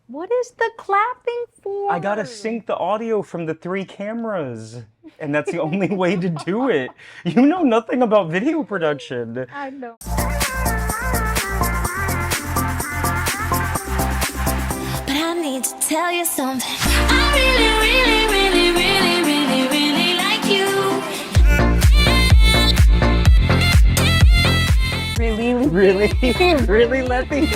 What is the clapping I gotta for? sync the audio from the three cameras, and that's the only way to do it. You know nothing about video production. I know. But I need to tell you something. I really, really, really, really, really, really like Really? Really? Really, Really? Letty?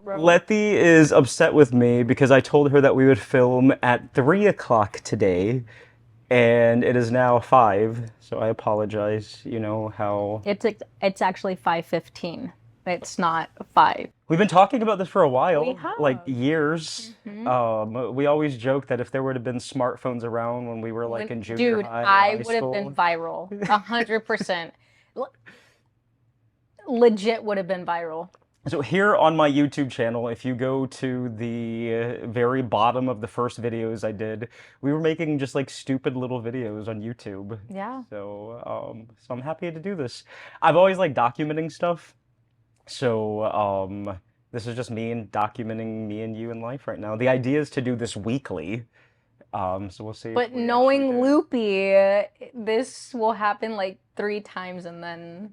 Bro. Letty is upset with me because I told her that we would film at 3 o'clock today, and it is now 5, so I apologize. You know how... It's actually 5:15. It's not 5. We've been talking about this for a We while, like have. years. Hmm. We always joke that if there would have been smartphones around when we were like in junior Dude, high or I high would have been school, viral. 100%. Legit would have been viral. so here on my YouTube channel, if you go to the very bottom of the first videos I did, we were making just like stupid little videos on YouTube. Yeah. So I'm happy to do this. I've always liked documenting stuff. So this is just me and documenting me and you in life right now. The idea is to do this weekly. So we'll see if But we actually knowing do it. Loopy, this will happen like 3 times and then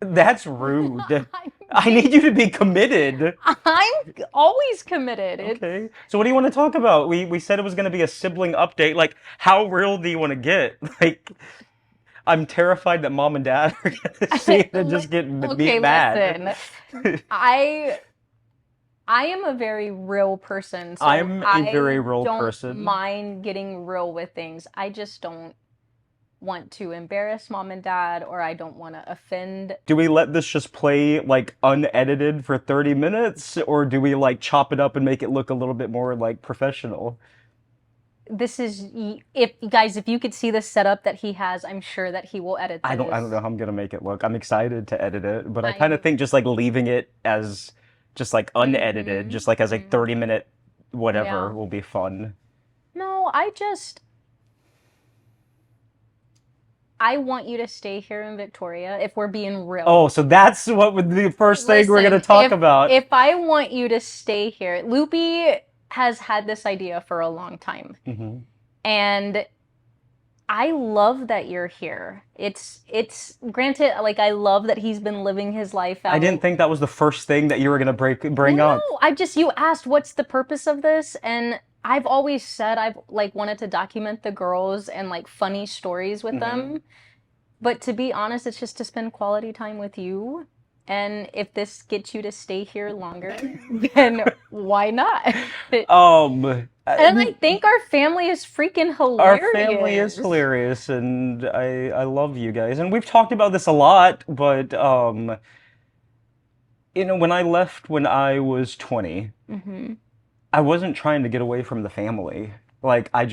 That's rude. I'm I being need you to be committed. I'm always committed. Okay. So what do you want to talk about? We said it was going to be a sibling update. Like, how real do you want to get? Like, I'm terrified that mom and dad are going to see it and just get Okay, mad. listen. I I am a very real person, so I'm a very I real don't person. mind getting real with things. I just don't want to embarrass mom and dad, or I don't want to offend. Do we let this just play like unedited for 30 minutes, or do we like chop it up and make it look a little bit more like professional? This is, if guys, if you could see the setup that he has, I'm sure that he will edit I don't know this. how I'm gonna make it look. I'm excited to edit it, but I kind of I'm, think just like leaving it as just like unedited, mm-hmm, just like as a mm-hmm. 30-minute whatever Yeah. will be fun. No, I want you to stay here in Victoria if we're being real. Oh, so that's what would be the first thing we're gonna Listen, talk about. if I want you to stay here, Loopy has had this idea for a long time. Hmm. And I love that you're here. It's granted, like, I love that he's been living his life I didn't out. think that was the first thing that you were gonna bring No, up. you asked what's the purpose of this, and I've always said I've like wanted to document the girls and like funny stories with Hmm. them. But to be honest, it's just to spend quality time with you. And if this gets you to stay here longer, then why not? And I think our family is freaking Our family is hilarious. hilarious, and I love you guys. And we've talked about this a lot, but when I left when I was 20, Hmm. I wasn't trying to get away from the family. Like I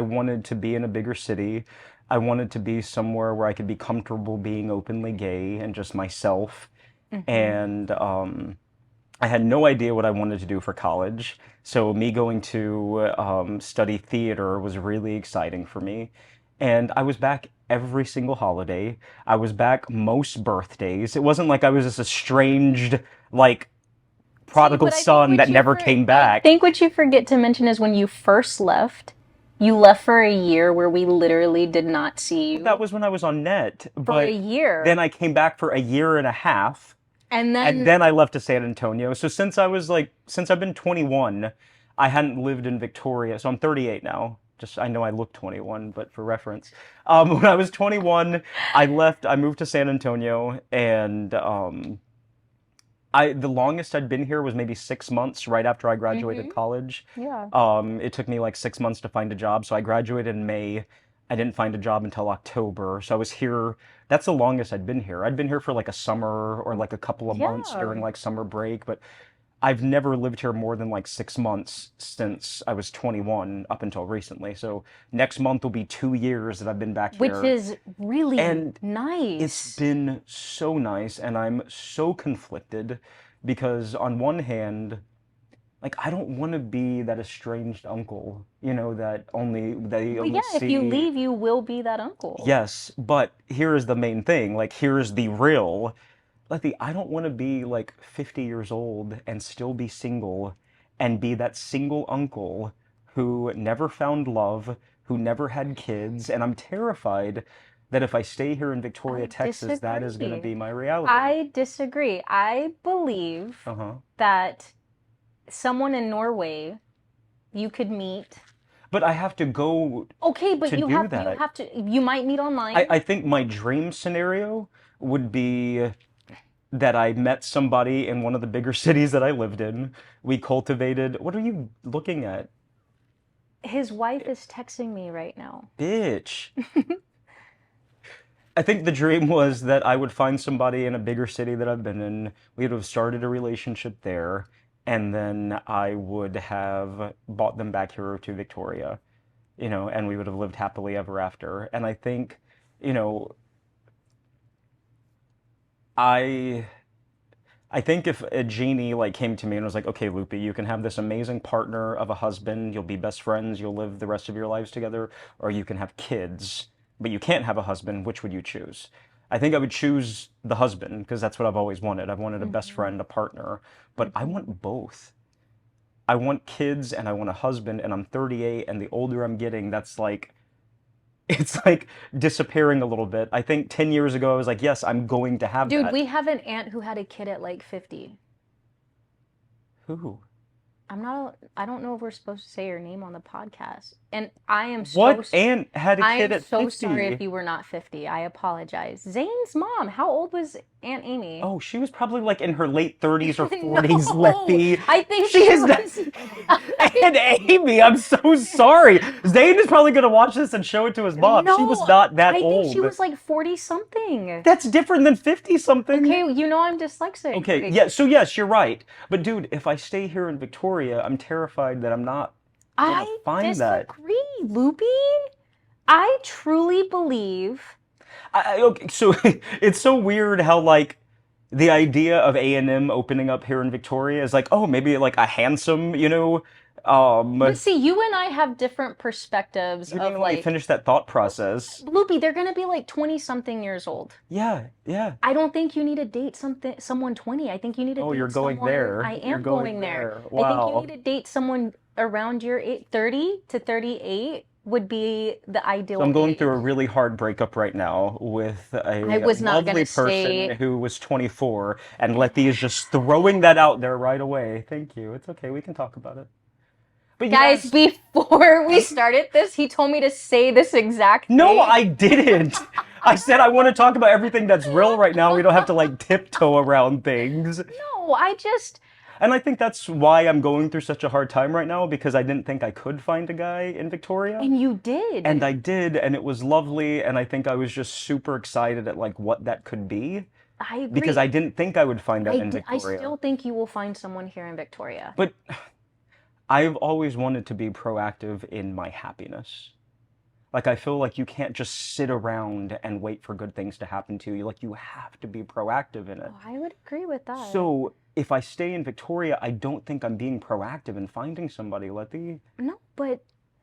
wanted to be in a bigger city. I wanted to be somewhere where I could be comfortable being openly gay and just myself. Hmm. And I had no idea what I wanted to do for college. So me going to study theater was really exciting for me. And I was back every single holiday. I was back most birthdays. It wasn't like I was this estranged, like, See, prodigal but I think son that never came I back. think what you forget to mention is when you first left, you left for a year where we literally did not see That you was when I was on net, for a but then year. I came back for a year and a half, And and then then I left to San Antonio. So since I've been 21, I hadn't lived in Victoria. So I'm 38 now. Just I know I look 21, but for reference, when I was 21, I moved to San Antonio, and the longest I'd been here was maybe 6 months right after I graduated hmm. college. Yeah. It took me like 6 months to find a job. So I graduated in May. I didn't find a job until October. So I was here. That's the longest I'd been here. I'd been here for like a summer or like a couple of months Yeah. during like summer break, but I've never lived here more than like 6 months since I was 21 up until recently. So next month will be 2 years that I've been back Which here. is really And it's nice. been so nice, and I'm so conflicted because on one hand, like I don't want to be that estranged uncle, that only they But only yeah, if you see. leave, you will be that uncle. Yes, but here is the main thing. Like here's the real. Like I don't want to be like 50 years old and still be single and be that single uncle who never found love, who never had kids, and I'm terrified that if I stay here in Victoria, I Texas, that is going to disagree. be my reality. I disagree. I believe Uh-huh. that someone in Norway you could meet. But I have to go Okay, but to you do you that. have to you might meet online. I think my dream scenario would be that I met somebody in one of the bigger cities that I lived in. We cultivated. What are you looking at? His wife is texting me right now. Bitch. I think the dream was that I would find somebody in a bigger city that I've been in. We would have started a relationship there, and then I would have brought them back here to Victoria, and we would have lived happily ever after. And I think, you know, I I think if a genie like came to me and was like, "Okay, Lupe, you can have this amazing partner of a husband, you'll be best friends, you'll live the rest of your lives together, or you can have kids, but you can't have a husband, which would you choose?" I think I would choose the husband because that's what I've always wanted. I've wanted a best Hmm. friend, a partner, but I Hmm. want both. I want kids and I want a husband, and I'm 38, and the older I'm getting, that's like it's like disappearing a little bit. I think 10 years ago I was like, "Yes, I'm going to have Dude, that." we have an aunt who had a kid at like 50. Who? I don't know if we're supposed to say her name on the podcast. And What aunt had a I am kid at so sorry if 50? you were not 50. I apologize. Zane's mom, how old was Aunt Amy? Oh, she was probably like in her late 30s or 40s, No, Letty. I think She she is not. was. And Amy, I'm so sorry. Zane is probably going to watch this and show it to his mom. She was No, not that I think she old. was like 40 something. That's different than 50 something. Okay, you know I'm dyslexic. Okay, yeah, so yes, you're right. But dude, if I stay here in Victoria, I'm terrified that I'm not gonna I find that. disagree, Loopy. I truly believe. Okay, so it's so weird how like the idea of A&M opening up here in Victoria is like, oh, maybe like a handsome, But um, see, you and I have different perspectives you didn't of even let me like, finish that thought process. Loopy, they're gonna be like 20 something years old. Yeah, yeah. I don't think you need to date someone 20. I think you need to Oh, you're date going someone. there. I You're am going going there. there. I think you need Wow. to date someone around your 30 to 38 would be the So ideal I'm going through a age. really hard breakup right now with I a was not lovely gonna person say, who was 24, and Letty is just throwing that out there right away. Thank you. It's okay. We can talk about it. But guys, yes. before we started this, he told me to say this exact No, thing. I didn't. I said I want to talk about everything that's real right now. We don't have to like tiptoe around things. No, I just, And I think that's why I'm going through such a hard time right now because I didn't think I could find a guy in Victoria. and you And did. I did, and it was lovely, and I think I was just super excited at like what that could be I because agree. I didn't think I would find that in I Victoria. still think you will find someone here in Victoria. But I've always wanted to be proactive in my happiness. Like I feel like you can't just sit around and wait for good things to happen to you. Like you have to be proactive in it. Oh, I would agree with that. So if I stay in Victoria, I don't think I'm being proactive in finding somebody, Letty. No, but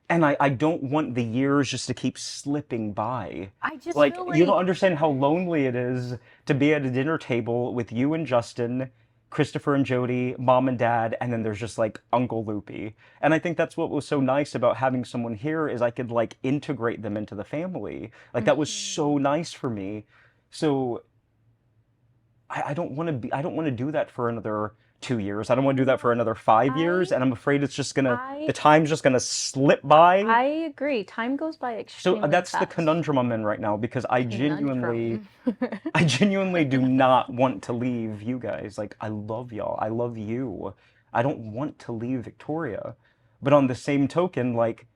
And I don't want the years just to keep slipping by. I just Like, feel you don't like understand how lonely it is to be at a dinner table with you and Justin, Christopher and Jody, mom and dad, and then there's just like Uncle Loopy. And I think that's what was so nice about having someone here is I could like integrate them into the family. Like that was Mhm. so nice for me. So I don't want to I don't want to do that for another 2 years. I don't want to do that for No, another 5 years. I And I'm afraid it's just gonna, the I time's just gonna slip by. I agree. Time goes by So extremely that's the fast. conundrum I'm in right now because Conundrum. I genuinely do not want to leave you guys. Like, I love y'all. I love you. I don't want to leave Victoria. But on the same token, like,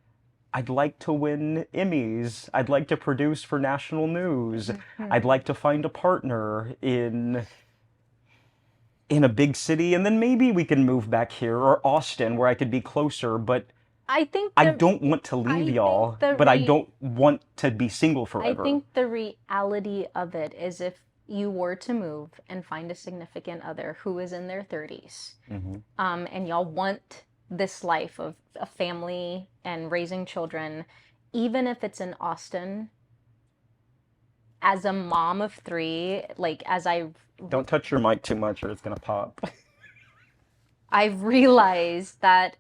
I'd like to win Emmys. I'd like to produce for national news. I'd Mhm. like to find a partner in a big city, and then maybe we can move back here or Austin where I could be closer, but I think I the don't want to leave I think y'all, the but I re don't want to be single I forever. think the reality of it is if you were to move and find a significant other who is in their 30s, Hmm. and y'all want this life of a family and raising children, even if it's in Austin, as a mom of three, like as Don't touch your mic too much or it's gonna pop. I've realized that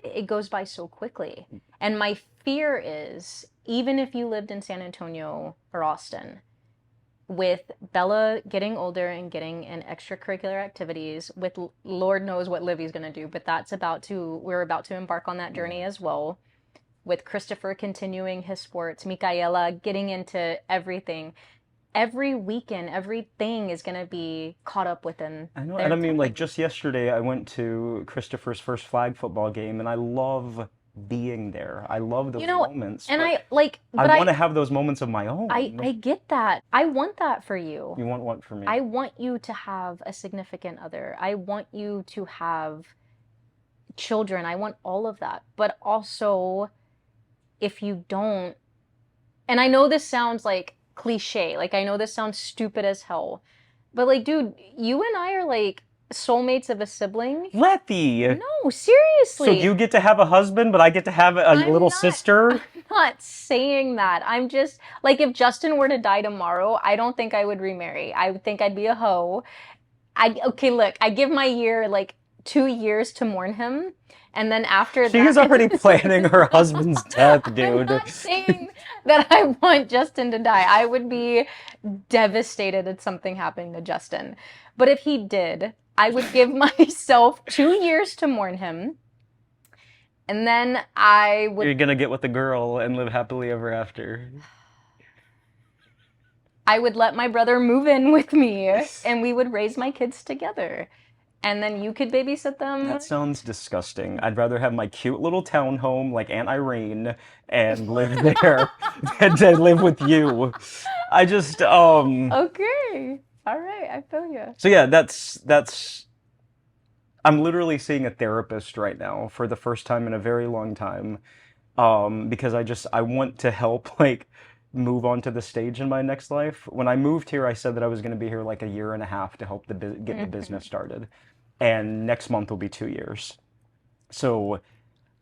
it goes by so quickly. And my fear is, even if you lived in San Antonio or Austin, with Bella getting older and getting in extracurricular activities, with Lord knows what Livy's going to do, but we're about to embark on that journey as well. With Christopher continuing his sports, Micaela getting into everything. Every weekend, everything is going to be caught up within I know, their and I mean, like, time. just yesterday, I went to Christopher's first flag football game, and I love being there. I love You those know, moments, and but I like, I but want to have those moments of my I own. get that. I want that for you. You want what for me? I want you to have a significant other. I want you to have children. I want all of that. But also, if you don't, and I know this sounds like cliche, like I know this sounds stupid as hell, but like, dude, you and I are like soulmates of a sibling. Letty! No, So seriously. you get to have a husband, but I get to have a I'm little not sister? I'm not saying that. I'm just like, if Justin were to die tomorrow, I don't think I would remarry. I would think I'd be a hoe. Okay, look, I give my year like 2 years to mourn him, and then after She is that, already planning her husband's death, I'm dude. not saying that I want Justin to die. I would be devastated at something happening to Justin. But if he did, I would give myself 2 years to mourn him, and then I You're would gonna get with the girl and live happily ever after. let my brother move in with me, and we would raise my kids together. And then you could babysit them. That sounds disgusting. I'd rather have my cute little townhome like Aunt Irene and live there than to live with you. I just Okay. All right, I feel you. So yeah, that's I'm literally seeing a therapist right now for the first time in a very long time. Because I want to help like move on to the stage in my next life. When I moved here, I said that I was going to be here like a year and a half to help get the business started. And next month will be 2 years. So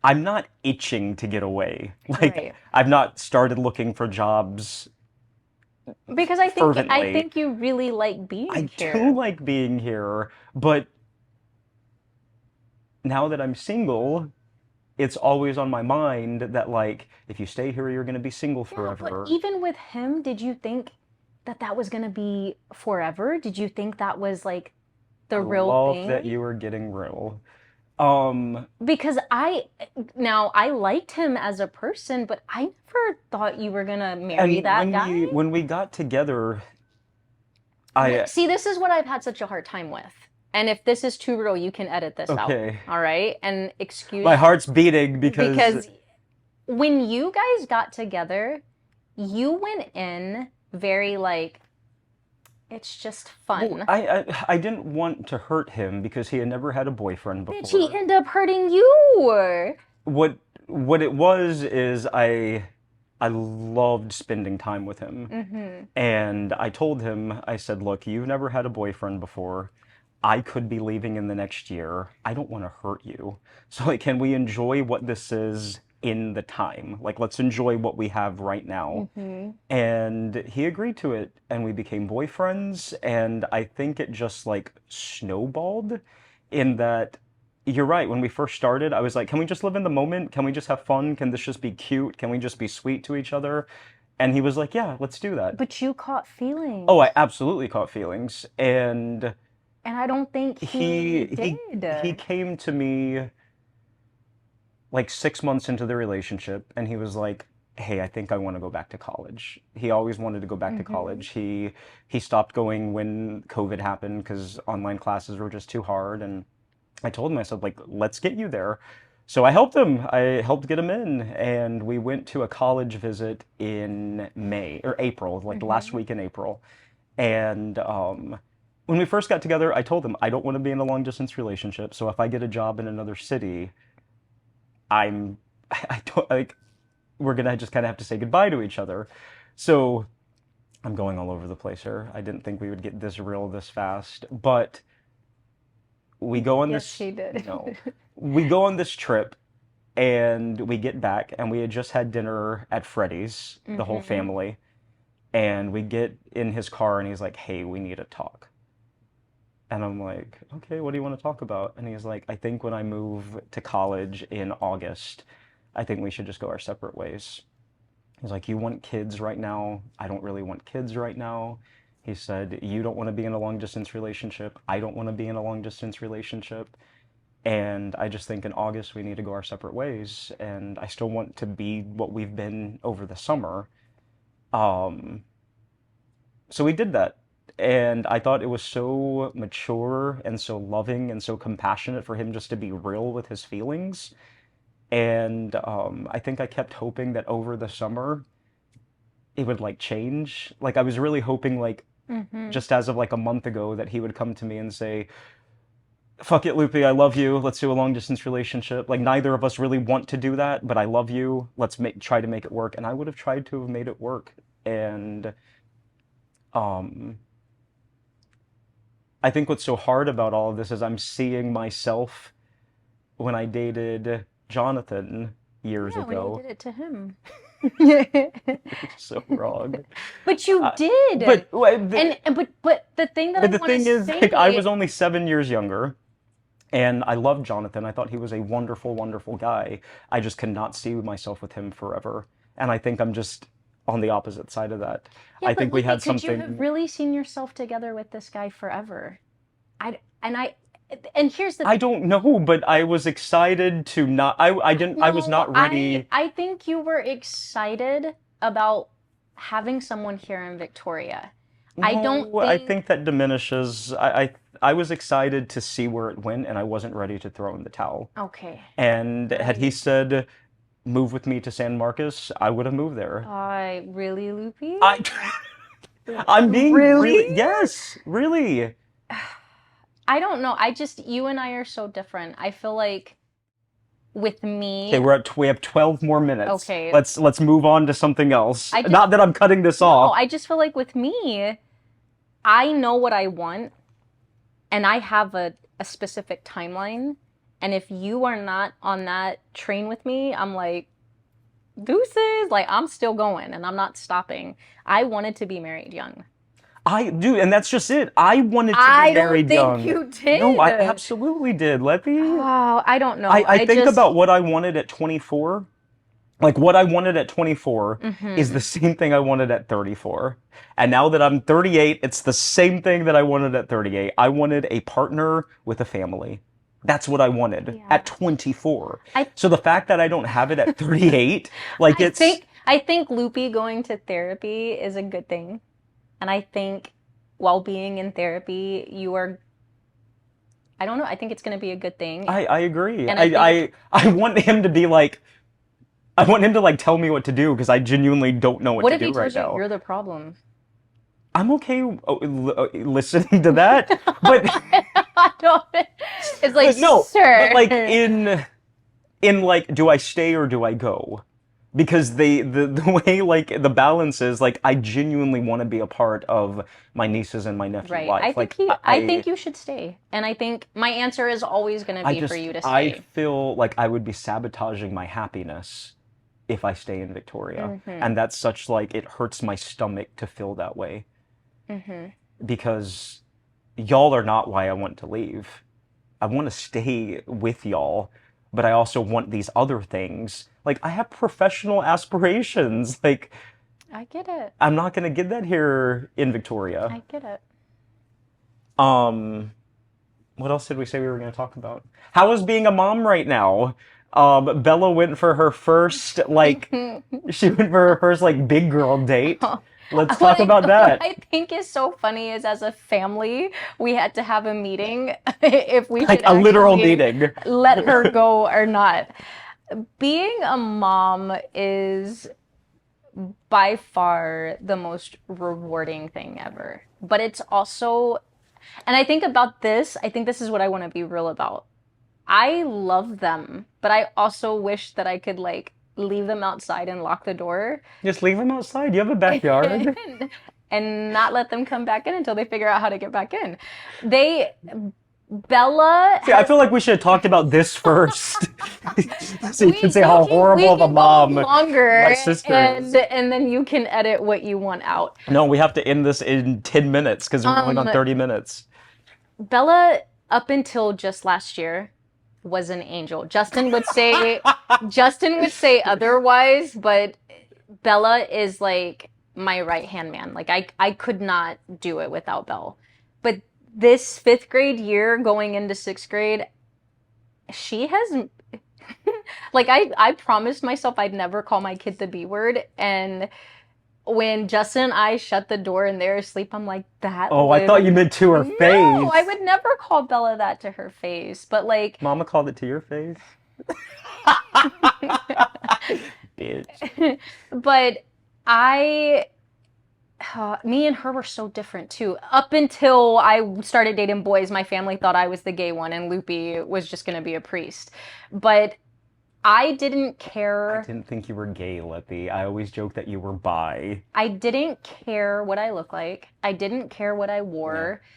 I'm not itching to get away. Like Right. I've not started looking for jobs Because I fervently. think you really like being I here. do like being here, but now that I'm single, it's always on my mind that like if you stay here, you're gonna be single Yeah, forever. but even with him, did you think that that was going to be forever? Did you think that was like I the real love that thing? you were getting real. Because I liked him as a person, but I never thought you were going to marry And that guy. when we got together, I See, this is what I've had such a hard time with. And if this is too real, you can edit this out. okay. All right? And excuse My heart's beating because when you guys got together, you went in very like, it's just fun. I didn't want to hurt him because he had never had a boyfriend Did he before. end up hurting you? What what it was is I loved spending time with him. Mm-hmm. And I told him, I said, look, you've never had a boyfriend before. I could be leaving in the next year. I don't want to hurt you. So, like, can we enjoy what this is in the time? Like, let's enjoy what we have right now. Mm-hmm. And he agreed to it, and we became boyfriends. And I think it just like snowballed in that you're right. When we first started, I was like, can we just live in the moment? Can we just have fun? Can this just be cute? Can we just be sweet to each other? And he was like, yeah, let's do that. But you caught feelings. Oh, I absolutely caught feelings. And And I don't think he he did. came to me like 6 months into the relationship and he was like, hey, I think I want to go back to college. He always wanted to go back to Mm-hmm. college. He stopped going when COVID happened because online classes were just too hard. And I told him, I said, like, let's get you there. So I helped him. I helped get him in, and we went to a college visit in May or April, like the last Mm-hmm. week in April. And when we first got together, I told him I don't want to be in a long distance relationship. So if I get a job in another city, I'm I don't like we're gonna just kind of have to say goodbye to each other. So I'm going all over the place here. I didn't think we would get this real this fast, but we go on Yes, this he did. no, we go on this trip and we get back and we had just had dinner at Freddy's, the whole Mm-hmm. family, and we get in his car and he's like, "Hey, we need to talk." And I'm like, okay, what do you want to talk about? And he's like, I think when I move to college in August, I think we should just go our separate ways. He's like, you want kids right now? I don't really want kids right now. He said, you don't want to be in a long distance relationship. I don't want to be in a long distance relationship. And I just think in August we need to go our separate ways. And I still want to be what we've been over the summer. So we did that. And I thought it was so mature and so loving and so compassionate for him just to be real with his feelings. And I think I kept hoping that over the summer it would like change. Like I was really hoping like just as of like a month ago that he would come to me and say, fuck it, Lupe, I love you. Let's do a long distance relationship. Like neither of us really want to do that, but I love you. Let's try to make it work. And I would have tried to have made it work. And I think what's so hard about all of this is I'm seeing myself when I dated Jonathan years ago. When you did it to him. So wrong. But you did. But the thing that I want to say, like, I was only 7 years younger, and I loved Jonathan. I thought he was a wonderful, wonderful guy. I just could not see myself with him forever. And I think I'm just on the opposite side of that. Yeah, I think we had could something. you have really seen yourself together with this guy forever? And here's the. I don't know, but I was excited to not. I didn't. No, I was not ready. I think you were excited about having someone here in Victoria. No, I think that diminishes. I was excited to see where it went, and I wasn't ready to throw in the towel. Okay. And had he said, "Move with me to San Marcos," I would have moved there. Really, Lupe? I'm being really. Yes, really. I don't know. You and I are so different. I feel like with me. Okay, we have 12 more minutes. Okay. Let's move on to something else. Not that I'm cutting this off. No, I just feel like with me, I know what I want, and I have a specific timeline. And if you are not on that train with me, I'm like, deuces. Like, I'm still going, and I'm not stopping. I wanted to be married young. I do, and that's just it. I wanted to be married young. I don't think you did. No, I absolutely did, Letty. Oh, I don't know. I think about what I wanted at 24. Like, what I wanted at 24 is the same thing I wanted at 34. And now that I'm 38, it's the same thing that I wanted at 38. I wanted a partner with a family. That's what I wanted at 24. So the fact that I don't have it at 38, like I think Lupe going to therapy is a good thing. And I think while being in therapy, I don't know, I think it's going to be a good thing. I agree. And I want him to be like, I want him to like tell me what to do because I genuinely don't know what to do right now. What if he tells you you're the problem? I'm okay listening to that, but I don't. It's like, no, sir. But like in like, do I stay or do I go? Because the way like the balance is like I genuinely want to be a part of my nieces and my nephew's life. I think you should stay, and I think my answer is always going to be for you to stay. I feel like I would be sabotaging my happiness if I stay in Victoria, and that's such like it hurts my stomach to feel that way. Because y'all are not why I want to leave. I want to stay with y'all, but I also want these other things. Like, I have professional aspirations. Like, I get it. I'm not going to get that here in Victoria. I get it. What else did we say we were going to talk about? How is being a mom right now? Bella went for her first, like, big girl date. Let's talk about that. What I think is so funny is as a family, we had to have a meeting if we like a literal meeting. Let her go or not. Being a mom is by far the most rewarding thing ever. But it's also, and I think this is what I want to be real about. I love them, but I also wish that I could like leave them outside and lock the door. Just leave them outside. You have a backyard. And not let them come back in until they figure out how to get back in. Bella... See, I feel like we should have talked about this first. So you can say how horrible of a mom my sister is. And then you can edit what you want out. No, we have to end this in 10 minutes because we're going on 30 minutes. Bella, up until just last year, was an angel. Justin would say otherwise, but Bella is like my right hand man. Like I could not do it without Belle. But this fifth grade year going into sixth grade, she has like I promised myself I'd never call my kid the B word, and when Justin and I shut the door and they're asleep, I'm like, that Oh, I thought you meant to her No, face. I would never call Bella that to her face. But like Mama called it to your face? Bitch. but I me and her were so different too. Up until I started dating boys, my family thought I was the gay one and Lupe was just going to be a priest. But I didn't care. I didn't think you were gay, Letti. I always joke that you were bi. I didn't care what I looked like. I didn't care what I wore. Yeah.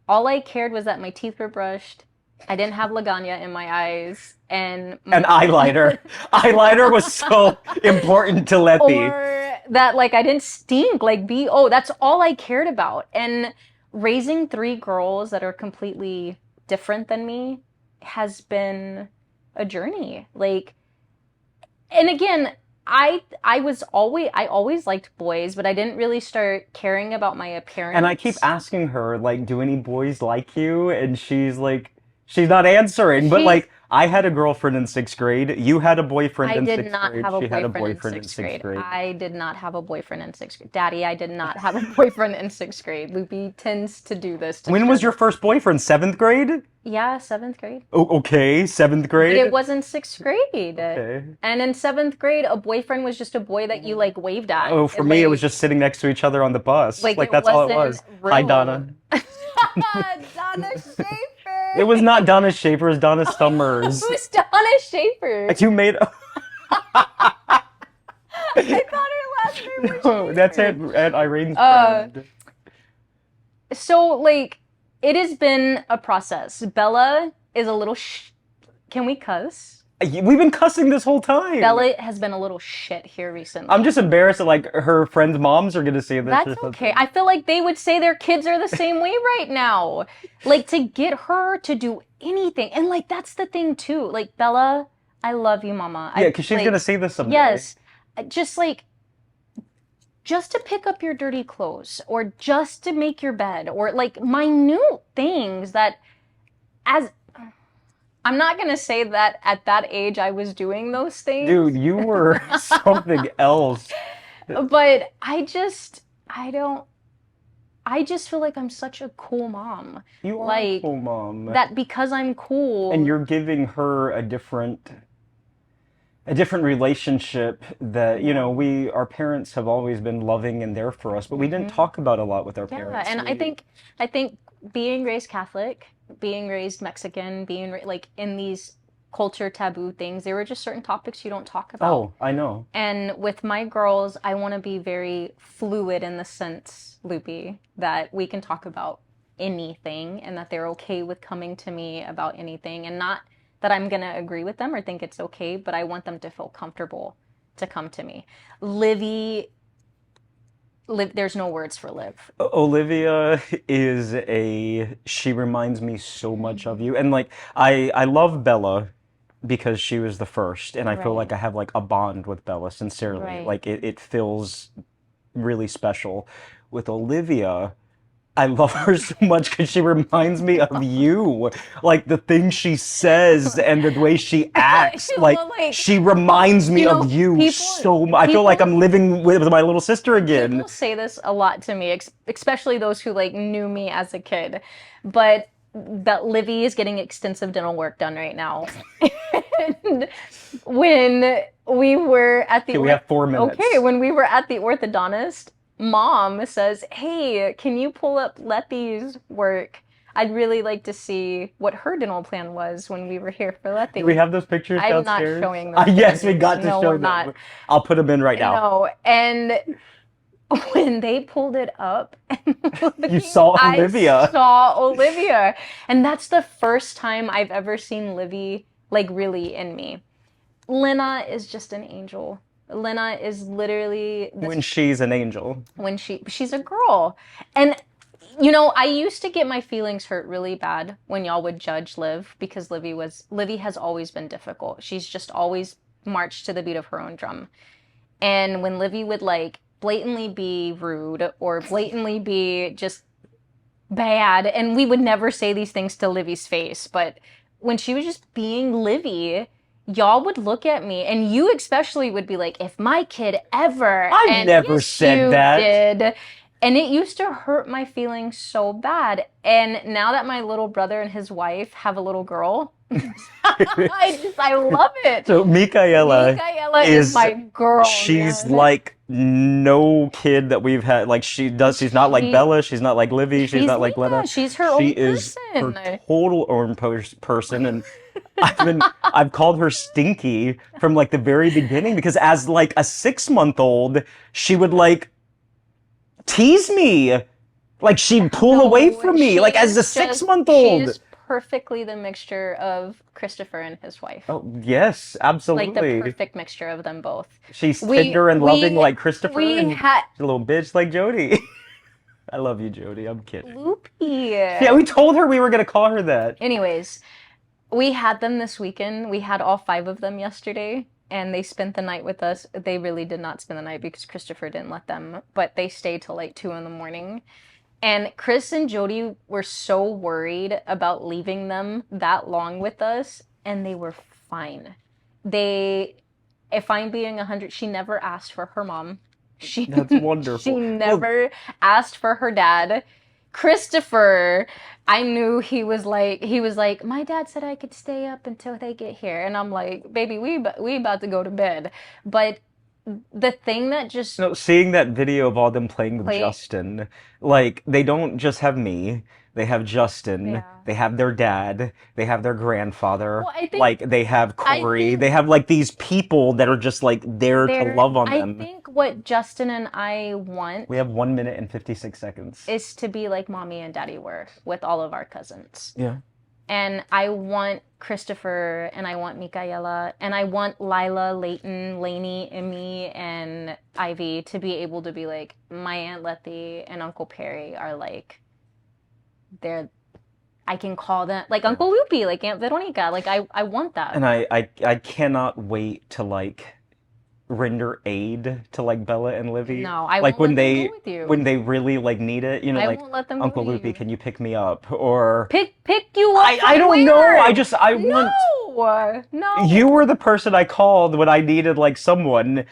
All I cared was that my teeth were brushed. I didn't have lagana in my eyes. And eyeliner. Eyeliner was so important to Letti. Or that like I didn't stink, like B.O. That's all I cared about. And raising 3 girls that are completely different than me has been a journey. Like, and again, I always liked boys, but I didn't really start caring about my appearance. And I keep asking her, like, do any boys like you? And she's like, she's not answering. But like, I had a girlfriend in 6th grade. You had a boyfriend in 6th grade. I did not have a boyfriend in 6th grade. I did not have a boyfriend in 6th grade. Daddy, I did not have a boyfriend in 6th grade. Lupe tends to do this. When was your first boyfriend? 7th grade? Yeah, 7th grade. Oh, okay, 7th grade. But it was in 6th grade. Okay. And in 7th grade, a boyfriend was just a boy that you like waved at. Oh, for me, it was just sitting next to each other on the bus. Like that's all it was. Real. Hi, Donna. Donna Schaefer. It was not Donna Schaefer, it was Donna Summers. Who's Donna Schaefer? You made. I thought her last name was Schaefer. No, that's at Irene's friend. So, like, it has been a process. Bella is a little Can we cuss? We've been cussing this whole time. Bella has been a little shit here recently. I'm just embarrassed that, like, her friends' moms are going to see this. That's okay. I feel like they would say their kids are the same way right now. Like, to get her to do anything. And, like, that's the thing, too. Like, Bella, I love you, mama. Yeah, because she's going to see this someday. Yes. Just to pick up your dirty clothes or just to make your bed or, like, minute things that I'm not going to say that at that age I was doing those things. Dude, you were something else. But I just feel like I'm such a cool mom. You are like, a cool mom. That because I'm cool. And you're giving her a different relationship that, you know, our parents have always been loving and there for us, but we didn't talk about a lot with our parents. Yeah, and I think being raised Catholic, being raised Mexican, being like in these culture taboo things, there were just certain topics you don't talk about. Oh, I know. And with my girls, I want to be very fluid in the sense, Lupe, that we can talk about anything and that they're okay with coming to me about anything, and not that I'm going to agree with them or think it's okay, but I want them to feel comfortable to come to me. There's no words for Liv. Olivia she reminds me so much of you. And like, I love Bella because she was the first, and I feel like I have like a bond with Bella, sincerely. Right. Like it feels really special. With Olivia, I love her so much because she reminds me of you. Like, the things she says and the way she acts. Like, she reminds me of you so much. I feel like I'm living with my little sister again. People say this a lot to me, especially those who, like, knew me as a kid. But that Livy is getting extensive dental work done right now. And when we were at the... Okay, we have 4 minutes. Okay, when we were at the orthodontist, Mom says, hey, can you pull up Letty's work? I'd really like to see what her dental plan was when we were here for Letty. Do we have those pictures downstairs? I'm not showing them. Yes, we got to show them. Not. I'll put them in right now. No, and when they pulled it up, you saw Olivia. I saw Olivia. And that's the first time I've ever seen Livy, like, really in me. Lena is just an angel. Lena is literally... when she's an angel. When she's a girl. And You know, I used to get my feelings hurt really bad when y'all would judge Liv because Livy has always been difficult. She's just always marched to the beat of her own drum. And when Livy would like blatantly be rude or blatantly be just bad, and we would never say these things to Livy's face, but when she was just being Livy, y'all would look at me, and you especially would be like, if my kid ever. I never yes, said you that. Did. And it used to hurt my feelings so bad. And now that my little brother and his wife have a little girl, I love it. So Micaela is my girl. She's man. like no kid that we've had. Like she's not like Bella. She's not like Livy. She's not like Mika. Lena. She's her own is person. Her total own person. And I've called her Stinky from like the very beginning because as like a 6-month-old, she would like tease me. Like she'd pull away from me. Like as a 6-month-old. She's perfectly the mixture of Christopher and his wife. Oh yes, absolutely. Like the perfect mixture of them both. She's tender and loving like Christopher, and she's a little bitch like Jody. I love you, Jody. I'm kidding. Loopy. Yeah, we told her we were gonna call her that. Anyways, we had them this weekend. We had all 5 of them yesterday, and they spent the night with us. They really did not spend the night because Christopher didn't let them, but they stayed till like 2 a.m. And Chris and Jody were so worried about leaving them that long with us, and they were fine. If I'm being 100, she never asked for her mom. That's wonderful. She never asked for her dad. Christopher, I knew he was like, my dad said I could stay up until they get here. And I'm like, baby, we about to go to bed. But the thing that just seeing that video of all them playing with Justin, like they don't just have me, they have Justin, they have their dad, they have their grandfather, like they have Corey, they have like these people that are just like there to love on them. I think what Justin and I want, we have 1 minute and 56 seconds, is to be like mommy and daddy were with all of our cousins. Yeah. And I want Christopher, and I want Micaela, and I want Lila, Leighton, Lainey, Emmy, and Ivy to be able to be like, my Aunt Letty and Uncle Perry are like, I can call them, like Uncle Loopy, like Aunt Veronica, like I want that. And I cannot wait to like render aid to like Bella and Livy. No, I like won't let them go with you. When they really like need it, you know, I like won't let them Uncle go with Loopy, you. can you pick me up? Or pick you up. I don't know. I want. No. You were the person I called when I needed like someone.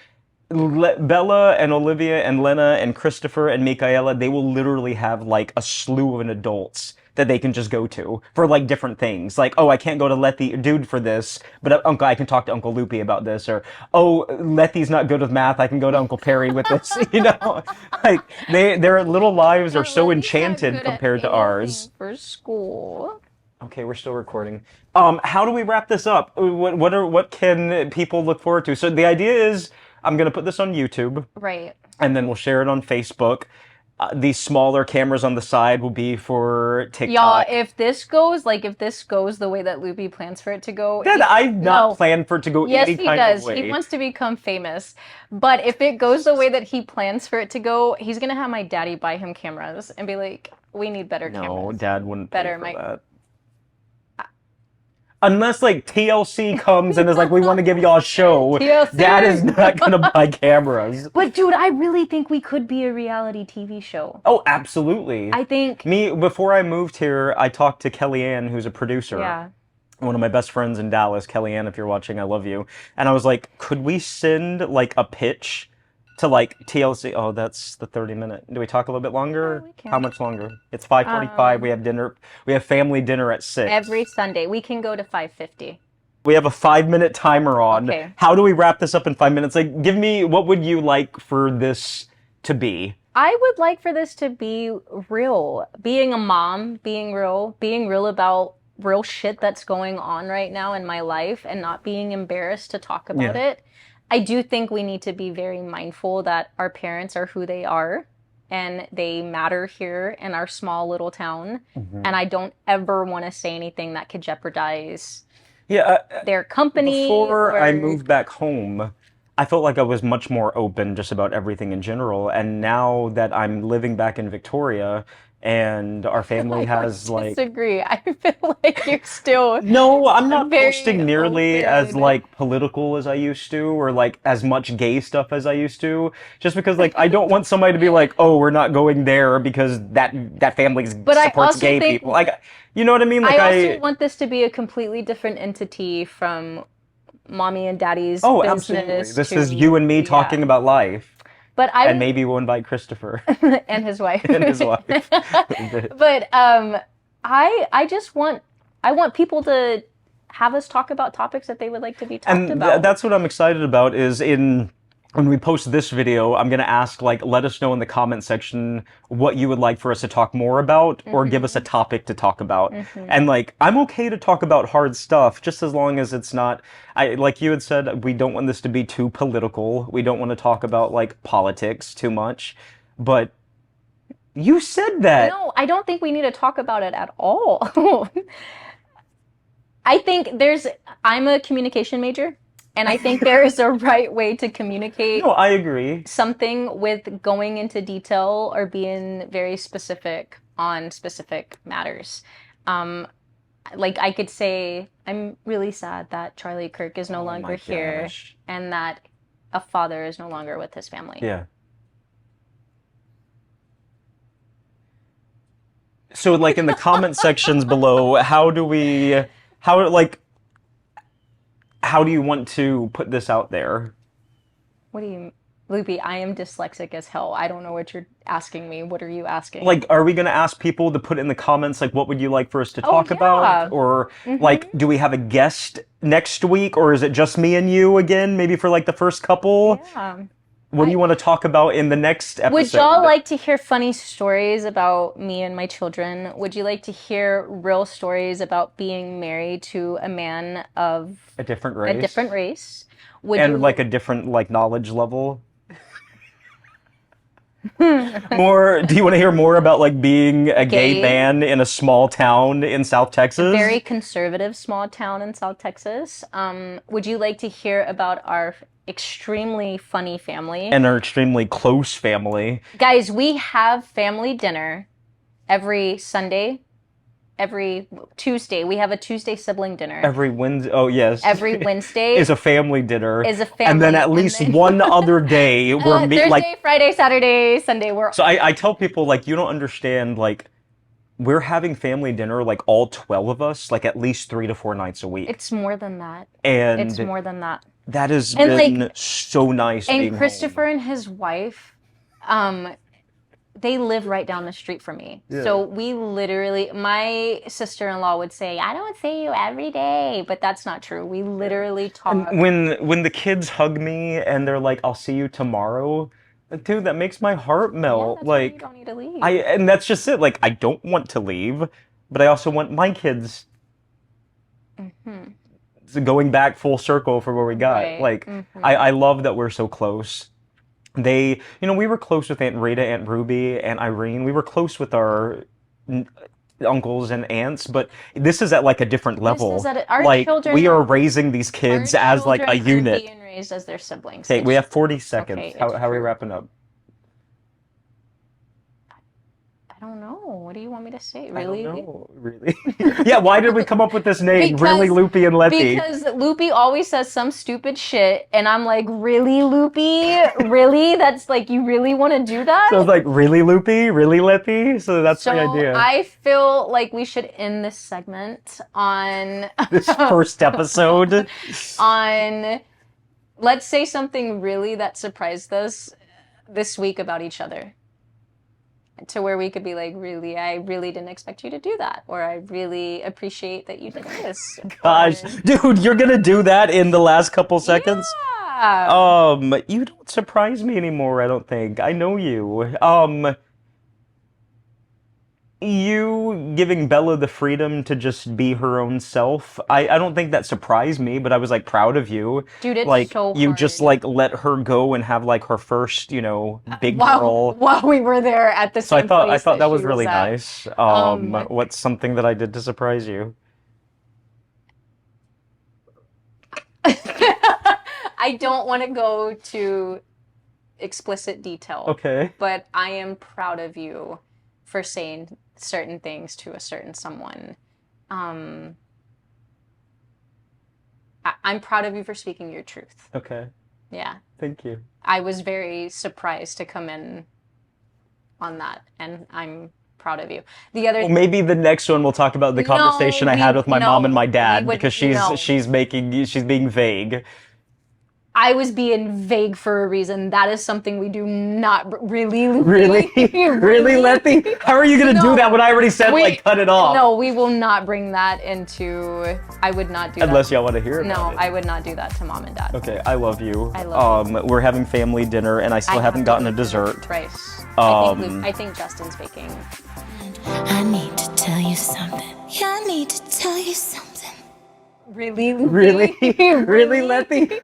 Bella and Olivia and Lena and Christopher and Micaela, they will literally have like a slew of adults that they can just go to for like different things. Like, oh, I can't go to Letty dude for this, but Uncle, I can talk to Uncle Loopy about this. Or, oh, Letty's not good with math, I can go to Uncle Perry with this. You know, like their little lives are so enchanted compared to ours. For school. Okay, we're still recording. How do we wrap this up? What can people look forward to? So the idea is I'm gonna put this on YouTube. Right. And then we'll share it on Facebook. These smaller cameras on the side will be for TikTok. Y'all, if this goes the way that Loopy plans for it to go... Dad, I've not planned for it to go any kind of way. Yes, he does. He wants to become famous. But if it goes the way that he plans for it to go, he's going to have my daddy buy him cameras and be like, we need better cameras. No, Dad wouldn't pay for that. Unless, like, TLC comes and is like, we want to give y'all a show, TLC. Dad is not going to buy cameras. But, dude, I really think we could be a reality TV show. Oh, absolutely. I think... Before I moved here, I talked to Kellyanne, who's a producer. Yeah. One of my best friends in Dallas. Kellyanne, if you're watching, I love you. And I was like, could we send, like, a pitch to, like, TLC? Oh, that's the 30-minute. Do we talk a little bit longer? We can. How much longer? It's 5:45. We have dinner. We have family dinner at 6. Every Sunday. We can go to 5:50. We have a 5-minute timer on. Okay. How do we wrap this up in 5 minutes? Like, give me, what would you like for this to be? I would like for this to be real. Being a mom, being real about real shit that's going on right now in my life and not being embarrassed to talk about it. I do think we need to be very mindful that our parents are who they are and they matter here in our small little town. Mm-hmm. And I don't ever want to say anything that could jeopardize their company. Before I moved back home, I felt like I was much more open just about everything in general. And now that I'm living back in Victoria, and our family has like... Disagree. I feel like you're still No, I'm not very posting nearly as open. like political as I used to, or like as much gay stuff as I used to, just because like I don't want somebody to be like, oh, we're not going there because that family But I supports also gay think people. Like, you know what I mean? Like I also want this to be a completely different entity from mommy and daddy's oh, absolutely. business This is you and me yeah. talking about life. But I And maybe we'll invite Christopher and his wife. and his wife. But I just want people to have us talk about topics that they would like to be talked And about. that's what I'm excited about is when we post this video, I'm going to ask, like, let us know in the comment section what you would like for us to talk more about or give us a topic to talk about. And, like, I'm okay to talk about hard stuff just as long as it's not, like you had said, we don't want this to be too political. We don't want to talk about, like, politics too much. But you said that. No, I don't think we need to talk about it at all. I think I'm a communication major. And I think there is a right way to communicate. No, I agree. Something with going into detail or being very specific on specific matters. Like I could say, I'm really sad that Charlie Kirk is no longer here and that a father is no longer with his family. Yeah. So, like, in the comment sections below, how do you want to put this out there? What do you, Loopy? I am dyslexic as hell. I don't know what you're asking me. What are you asking? Like, are we going to ask people to put in the comments, like, what would you like for us to talk about? Or, like, do we have a guest next week? Or is it just me and you again, maybe for, like, the first couple? Yeah. What do you want to talk about in the next episode? Would y'all like to hear funny stories about me and my children? Would you like to hear real stories about being married to a man of a different race? A different race. Like a different like knowledge level? More, do you want to hear more about like being a gay man in a small town in South Texas? A very conservative small town in South Texas. Would you like to hear about our extremely funny family? And our extremely close family. Guys, we have family dinner every Sunday. Every Tuesday. We have a Tuesday sibling dinner. Every Wednesday. Oh, yes. Every Wednesday. Is a family dinner. Is a family. And then at least one other day we're Thursday, Friday, Saturday, Sunday. So I tell people, like, you don't understand, like, we're having family dinner, like, all 12 of us, like, at least 3 to 4 nights a week. It's more than that. And it's more than that. That has been like, so nice. And Christopher and his wife, they live right down the street from me. Yeah. So we literally, my sister-in-law would say, I don't see you every day, but that's not true. We literally talk. And when the kids hug me and they're like, I'll see you tomorrow, dude, that makes my heart melt. Yeah, like, you don't need to leave. And that's just it. Like, I don't want to leave, but I also want my kids. So going back full circle for where we got. Right. Like, I love that we're so close. We were close with Aunt Rita, Aunt Ruby, and Irene. We were close with our uncles and aunts, but this is at like a different level. Our children, we are raising these kids as like a unit. Being raised as their siblings. Okay, we have 40 seconds. Okay, how are we wrapping up? I don't know. What do you want me to say? Really? I don't know. Really? Yeah, why did we come up with this name? Really, Lupe and Letti? Because Lupe always says some stupid shit, and I'm like, really, Lupe? Really? That's like, you really want to do that? So it's like, really, Lupe? Really, Letti? So that's the idea. I feel like we should end this segment on... this first episode? On... Let's say something really that surprised us this week about each other. To where we could be like, really, I really didn't expect you to do that. Or I really appreciate that you did this. Gosh, dude, you're going to do that in the last couple seconds? Yeah. You don't surprise me anymore, I don't think. I know you. You giving Bella the freedom to just be her own self, I don't think that surprised me, but I was like proud of you. Dude, it's like, so hard. You just like let her go and have like her first, big girl. While we were there at the same place. I thought that was really nice. What's something that I did to surprise you? I don't want to go to explicit detail. Okay. But I am proud of you for saying certain things to a certain someone. I'm proud of you for speaking your truth. Okay. Yeah. Thank you. I was very surprised to come in on that, and I'm proud of you. The other Well, maybe the next one we'll talk about the conversation I had with my mom and my dad, because she's being vague. I was being vague for a reason. That is something we do not really. Really, Letty? How are you gonna do that when I already said like cut it off? No, we will not bring that into. I would not do that. Unless y'all want to hear about it. No, I would not do that to mom and dad. Okay, I love you. I love you. We're having family dinner, and I still haven't gotten a dessert. Right. I think Justin's baking. I need to tell you something. Yeah, I need to tell you something. Really, Really, Letty?